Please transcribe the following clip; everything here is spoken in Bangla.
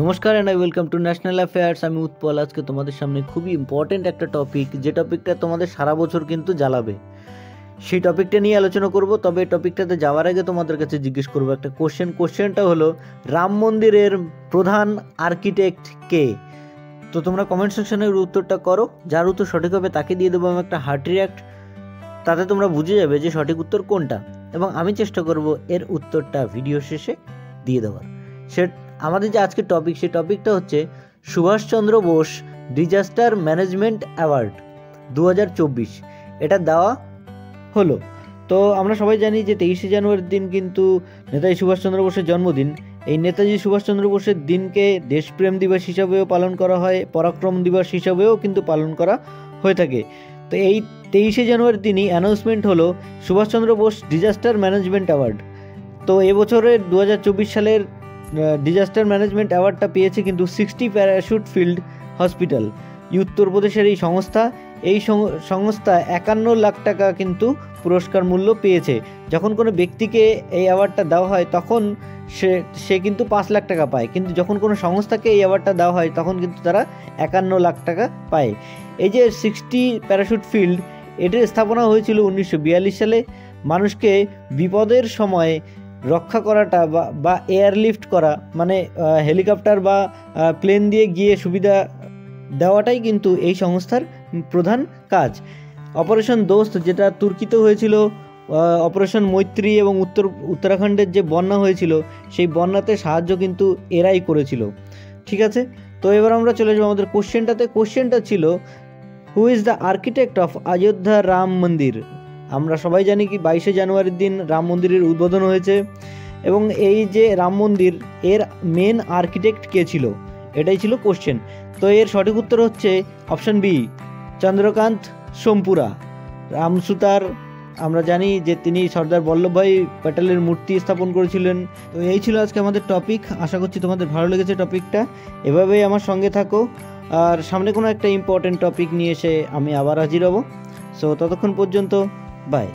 নমস্কার and I welcome to national affairs. আমি উৎপল। আজকে তোমাদের সামনে খুবই ইম্পর্টেন্ট একটা টপিক, যে টপিকটা তোমাদের সারা বছর কিন্তু জ্বালাবে, সেই টপিকটা নিয়ে আলোচনা করব। তবে টপিকটাতে যাওয়ার আগে তোমাদের কাছে জিজ্ঞেস করবো একটা কোশ্চেনটা হলো, রাম মন্দিরের প্রধান আর্কিটেক্ট কে? তো তোমরা কমেন্ট সেকশনের উত্তরটা করো, যার উত্তর সঠিক হবে তাকে দিয়ে দেবো আমি একটা হার্ট রিয়াক্ট। তাতে তোমরা বুঝে যাবে যে সঠিক উত্তর কোনটা, এবং আমি চেষ্টা করব এর উত্তরটা ভিডিও শেষে দিয়ে দেওয়ার। আমাদের যে আজকের টপিক, সেই টপিকটা হচ্ছে Subhash Chandra Bose disaster management award 2024। এটা দেওয়া হলো। তো আমরা সবাই জানি যে 23শে জানুয়ারির দিন কিন্তু নেতাজি সুভাষচন্দ্র বোসের জন্মদিন। এই নেতাজি সুভাষচন্দ্র বোসের দিনকে দেশপ্রেম দিবস হিসাবেও পালন করা হয়, পরাক্রম দিবস হিসাবেও কিন্তু পালন করা হয়ে থাকে। তো এই 23শে জানুয়ারির দিনই অ্যানাউন্সমেন্ট হলো Subhash Chandra Bose disaster management award. তো এবছরের 2024 সালের ডিজাস্টার ম্যানেজমেন্ট অ্যাওয়ার্ডটা পেয়েছে কিন্তু 60 প্যারাশুট ফিল্ড হসপিটাল, উত্তরপ্রদেশের এই সংস্থা। এই সংস্থা 51 লাখ টাকা কিন্তু পুরস্কার মূল্য পেয়েছে। যখন কোনো ব্যক্তিকে এই অ্যাওয়ার্ডটা দেওয়া হয় তখন সে কিন্তু 5 লাখ টাকা পায়, কিন্তু যখন কোনো সংস্থাকে এই অ্যাওয়ার্ডটা দেওয়া হয় তখন কিন্তু তারা 51 লাখ টাকা পায়। এই যে 60 প্যারাশুট ফিল্ড, এটির স্থাপনা হয়েছিল 1942 সালে। মানুষকে বিপদের সময় রক্ষা করাটা বা এয়ারলিফট করা, মানে হেলিকপ্টার বা প্লেন দিয়ে গিয়ে সুবিধা দেওয়াটাই কিন্তু এই সংস্থার প্রধান কাজ। অপারেশন দোস্ত, যেটা তুর্কিতে হয়েছিল, অপারেশন মৈত্রী এবং উত্তরাখণ্ডের যে বন্যা হয়েছিল, সেই বন্যাতে সাহায্য কিন্তু এরাই করেছিল। ঠিক আছে, তো এবার আমরা চলে যাবো আমাদের কোশ্চেনটাতে। কোশ্চেনটা ছিল, who is the architect of Ayodhya Ram মন্দির? আমরা সবাই জানি কি 22শে জানুয়ারির দিন রাম মন্দিরের উদ্বোধন হয়েছে, এবং এই যে রাম মন্দির, এর মেন আর্কিটেক্ট কে ছিল, এটাই ছিল কোশ্চেন। তো এর সঠিক উত্তর হচ্ছে অপশন বি, চন্দ্রকান্ত সোমপুরা। রামসুতার আমরা জানি যে তিনি সর্দার বল্লভভাই প্যাটেলের মূর্তি স্থাপন করেছিলেন। তো এই ছিল আজকে আমাদের টপিক। আশা করছি তোমাদের ভালো লেগেছে টপিকটা। এভাবেই আমার সঙ্গে থাকো, আর সামনে কোনো একটা ইম্পর্টেন্ট টপিক নিয়ে এসে আমি আবার হাজির হব। সো ততক্ষণ পর্যন্ত বাই।